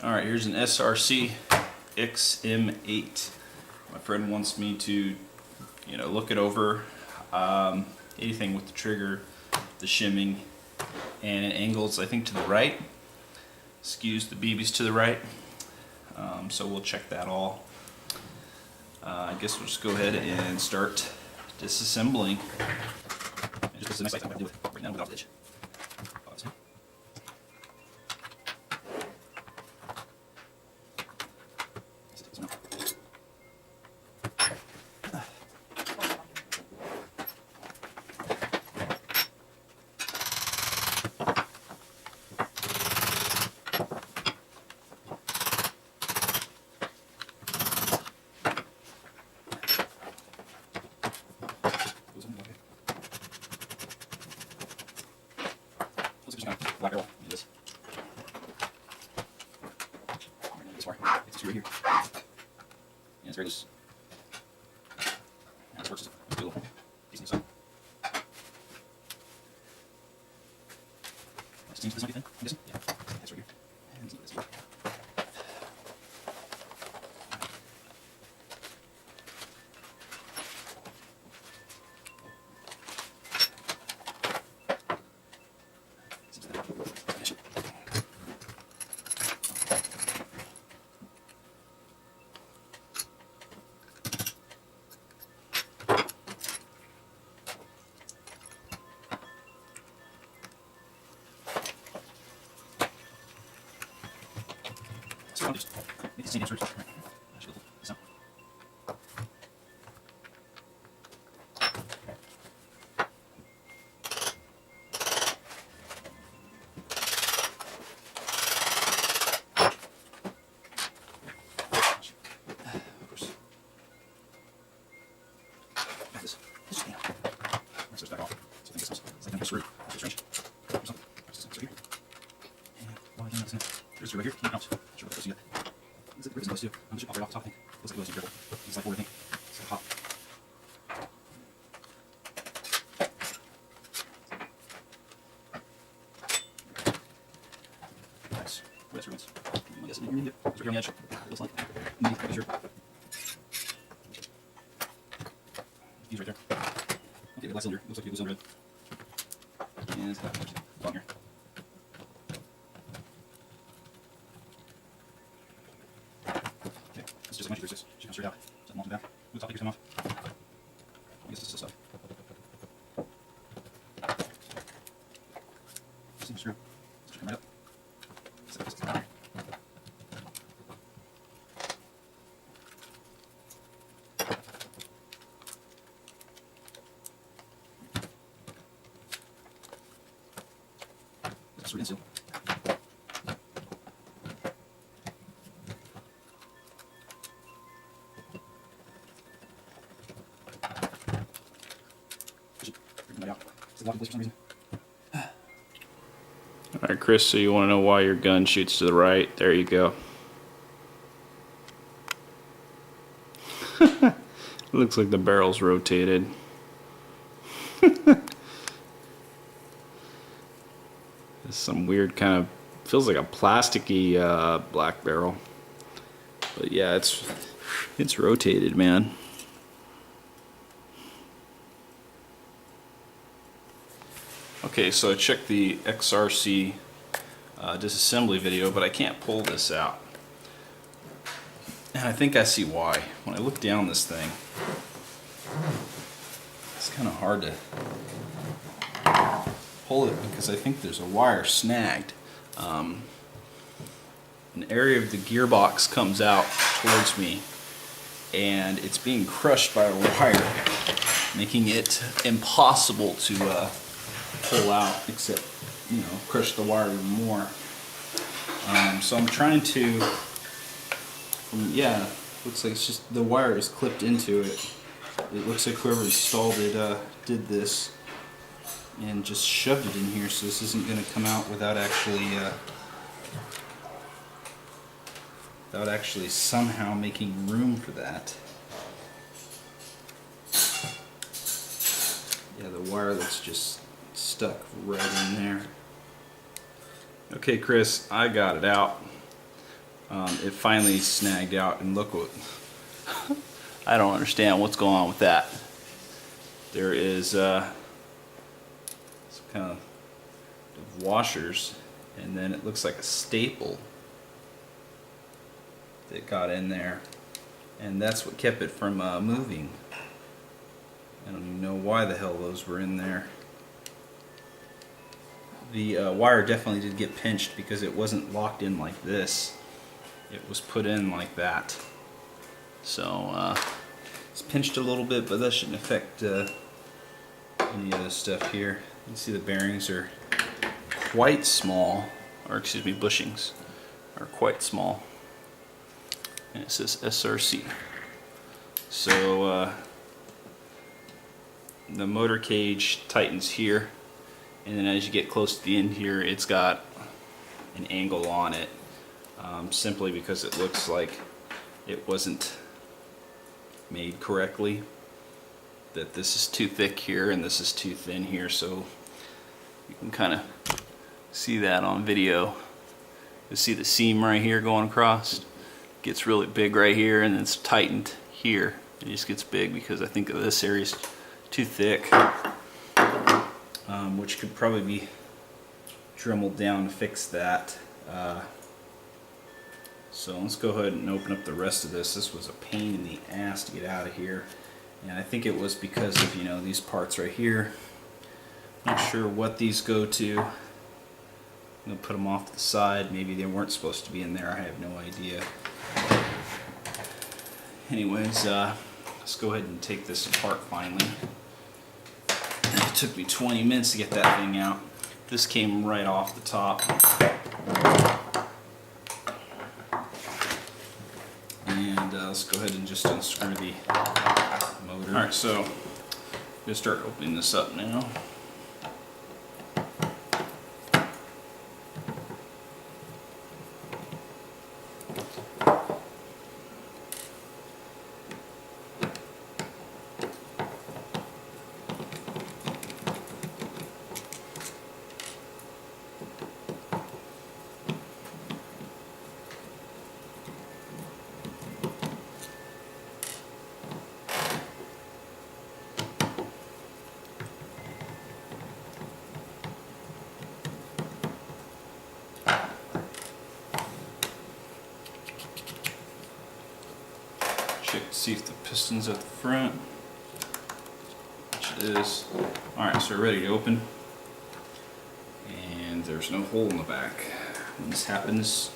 Alright, here's an SRC XM8. My friend wants me to, look it over. Anything with the trigger, the shimming, and it angles, I think, to the right. Skews the BBs to the right. So we'll check that all. I guess we'll just go ahead and start disassembling. Just this is a nice item I'm going to do it right now without the edge. Black arrow. This far. It's right here. Yeah, it's very loose. Yeah, this works. Let's do a little decent side. Let's change this might be thin, I'm guessing. Yeah, it's right here. And let's look at this way. So I'll just make the same answer. Right. I should hold this out. Of course. Got this. This is this back off. So I think it's like I'm screwed. It's strange. Or something. It's right here. And why don't I think there's right here. Keep it out. Sure what goes yet. Looks like the ribs goes too. I'm just right off the top, I think. Looks like it goes careful. It's like forward, I think. It's like hot. Nice. Where's your rinse? I guess it's right here on the edge. Looks like. Maybe, pretty sure. He's right there. Okay, the black cylinder. Looks like it goes on red. And it's got on here. It's just a bunch of resistors. She comes straight out. Doesn't want to down. The top here come off. I guess this is stuff. Just screw. Just come right up. Set this down. That's the seal. Alright, Chris, so you want to know why your gun shoots to the right? There you go. Looks like the barrel's rotated. It's some weird kind of, feels like a plasticky black barrel. But yeah, it's rotated, man. Okay, so I checked the XRC disassembly video, but I can't pull this out. And I think I see why. When I look down this thing, it's kind of hard to pull it because I think there's a wire snagged. An area of the gearbox comes out towards me, and it's being crushed by a wire, making it impossible to pull out, except, crush the wire even more. So I'm trying to, yeah, looks like it's just, the wire is clipped into it. It looks like whoever installed it did this and just shoved it in here, so this isn't going to come out without actually somehow making room for that. Yeah, the wire that's just stuck right in there. Okay, Chris, I got it out. it finally snagged out, and look what, I don't understand what's going on with that. There is some kind of washers, and then it looks like a staple that got in there, and that's what kept it from moving. I don't even know why the hell those were in there. The wire definitely did get pinched because it wasn't locked in like this. It was put in like that. So it's pinched a little bit, but that shouldn't affect any of this stuff here. You can see the bearings are quite small, or excuse me, bushings are quite small. And it says SRC. So the motor cage tightens here, and then as you get close to the end here, it's got an angle on it, simply because it looks like it wasn't made correctly, that this is too thick here and this is too thin here. So you can kind of see that on video. You see the seam right here going across, gets really big right here, and it's tightened here. It just gets big because I think this area is too thick, which could probably be dremeled down to fix that. So let's go ahead and open up the rest of this. This was a pain in the ass to get out of here, and I think it was because of, you know, these parts right here. Not sure what these go to. I'm gonna put them off to the side. Maybe they weren't supposed to be in there. I have no idea. Anyways, let's go ahead and take this apart finally. It took me 20 minutes to get that thing out. This came right off the top. And let's go ahead and just unscrew the motor. Alright, so I'm going to start opening this up now. Check to see if the piston's at the front, which it is. Alright, so we're ready to open, and there's no hole in the back. When this happens,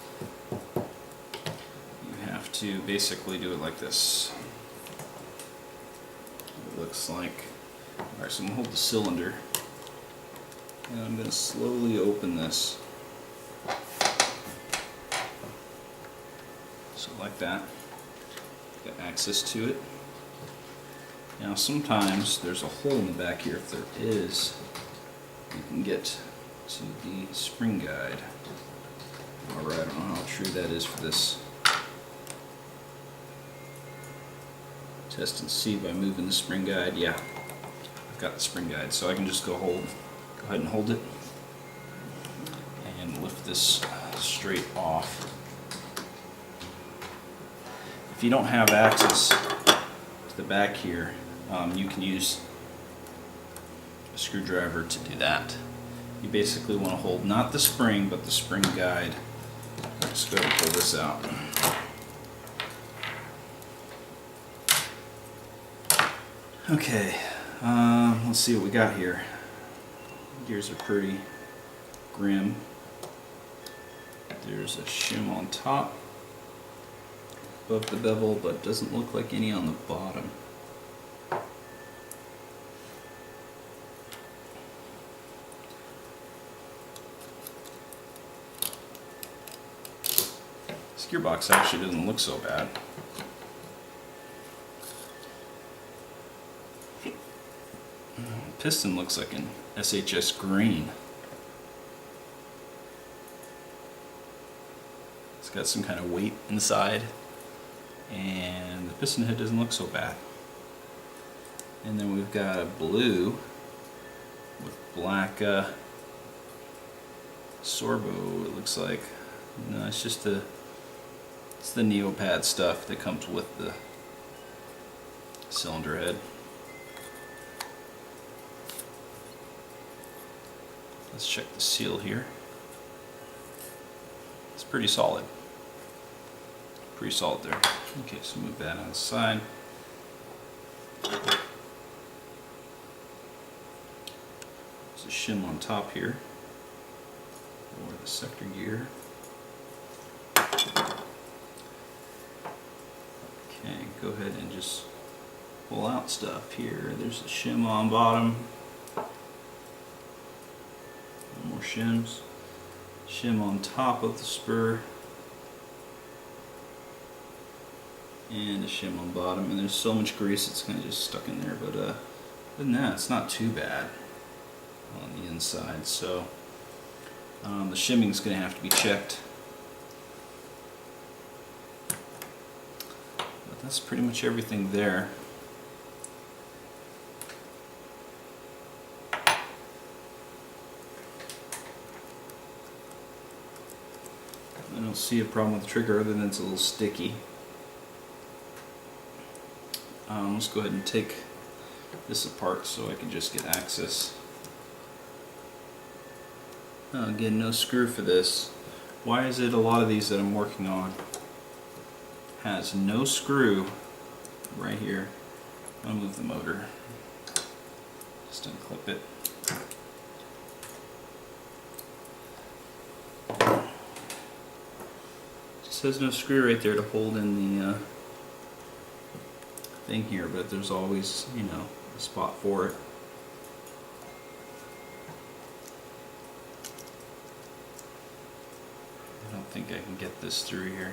you have to basically do it like this. It looks like. Alright, so I'm going to hold the cylinder, and I'm going to slowly open this. So like that. Got access to it. Now sometimes there's a hole in the back here. If there is, you can get to the spring guide. Alright, I don't know how true that is for this. Test and see by moving the spring guide. Yeah, I've got the spring guide, so I can just go ahead and hold it and lift this straight off. If you don't have access to the back here, you can use a screwdriver to do that. You basically want to hold not the spring, but the spring guide. Let's go ahead and pull this out. Okay, let's see what we got here. Gears are pretty grim. There's a shim on top above the bevel, but doesn't look like any on the bottom. This gearbox actually doesn't look so bad. Piston looks like an SHS green. It's got some kind of weight inside. And the piston head doesn't look so bad. And then we've got a blue with black sorbo, it looks like. No, it's just a It's the Neopad stuff that comes with the cylinder head. Let's check the seal here. It's pretty solid. Pretty solid there. Okay, so move that on the side. There's a shim on top here, or the sector gear. Okay, go ahead and just pull out stuff here. There's a shim on bottom. More shims. Shim on top of the spur. And a shim on bottom. And there's so much grease it's kind of just stuck in there. But other than that, it's not too bad on the inside. So the shimming is going to have to be checked. But that's pretty much everything there. I don't see a problem with the trigger other than it's a little sticky. Let's go ahead and take this apart so I can just get access. Again, no screw for this. Why is it a lot of these that I'm working on has no screw right here? I'll move the motor. Just unclip it. Says no screw right there to hold in the thing here, but there's always, you know, a spot for it. I don't think I can get this through here.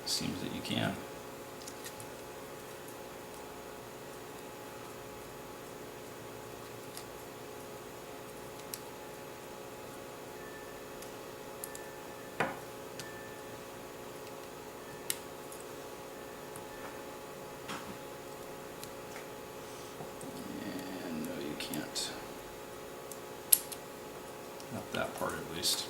It seems that you can. And no, you can't. Not that part at least.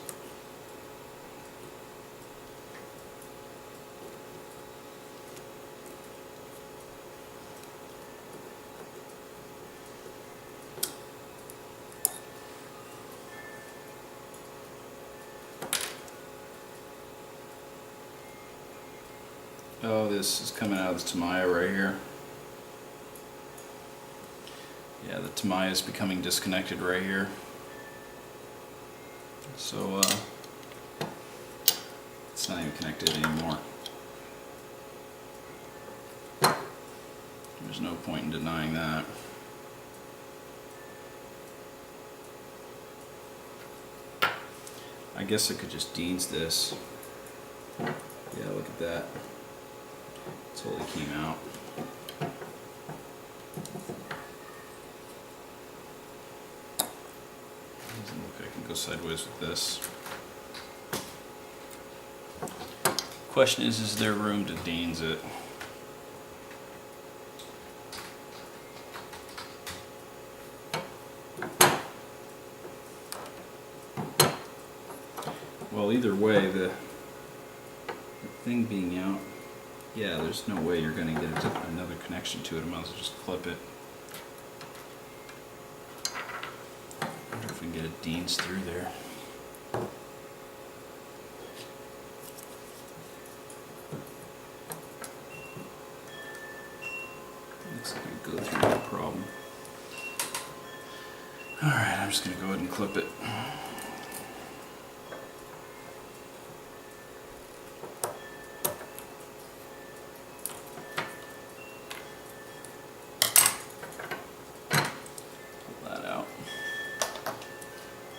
Oh, this is coming out of the Tamiya right here. Yeah, the Tamiya is becoming disconnected right here. So, it's not even connected anymore. There's no point in denying that. I guess I could just Dean's this. Yeah, look at that. Totally came out. Doesn't look like I can go sideways with this. Question is there room to Dean's it? Well, either way, the thing being out, yeah, there's no way you're going to get another connection to it. I might as well just clip it. I wonder if we can get a Dean's through there. Looks like it would go through no problem. Alright, I'm just going to go ahead and clip it.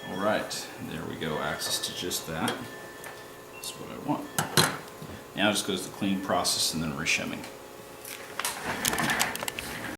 Alright, there we go, access to just that. That's what I want. Now it just goes the clean process and then reshimming.